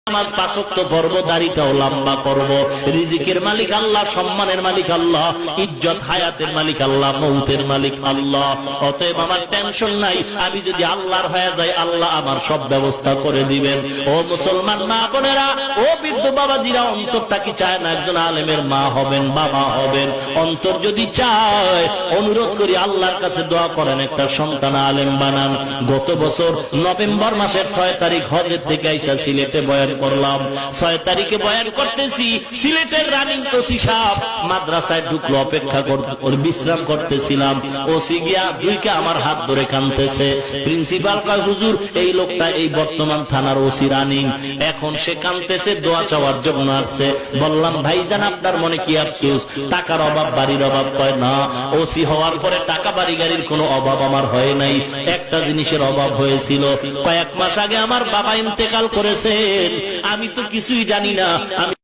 নামাজ পাঁচ ওয়াক্ত পড়ব, দাড়িটাও লম্বা করব। রিজিকের মালিক আল্লাহ, সম্মানের মালিক আল্লাহ, ইজ্জত হায়াতের মালিক আল্লাহ, মৌতের মালিক আল্লাহ। অতএব আমার টেনশন নাই, আমি যদি আল্লাহর হয়ে যাই আল্লাহ আমার সব ব্যবস্থা করে দিবেন। ও মুসলমান মা বোনেরা, ও বৃদ্ধ বাবাজিরা, অন্তরটা কি চায় না একজন আলেমের মা হবেন, বাবা হবেন? অন্তর যদি চায়, অনুরোধ করি আল্লাহর কাছে দোয়া করেন, একটা সন্তান আলেম বানান। গত বছর নভেম্বর মাসের 6 তারিখ হজের থেকে আইসা সিলেটে বয়ান করলাম। 6 তারিখে বয়ান করতেছি, সিলেটের রানিং ওসি সাহেব মাদ্রাসায় ঢুকলো, অপেক্ষা করে বিশ্রাম করতেছিলাম। ওসি গিয়া দুইকে আমার হাত ধরে কাঁদতেছে। প্রিন্সিপাল কয়, হুজুর এই লোকটা এই বর্তমান থানার ওসি রানিং, এখন সে কাঁদতেছে, দোয়া চাওয়ার জন্য আসছে। বললাম, ভাইজান আপনার মনে কি আফসোস? টাকার অভাব, বাড়ির অভাব? কয় না, ওসি হওয়ার পরে টাকা বাড়ি গাড়ির কোনো অভাব আমার হয় নাই, একটা জিনিসের অভাব হয়েছিল। কয়েক মাস আগে আমার বাবা ইন্তেকাল করেছেন, আমি তো কিছুই জানি না। আমি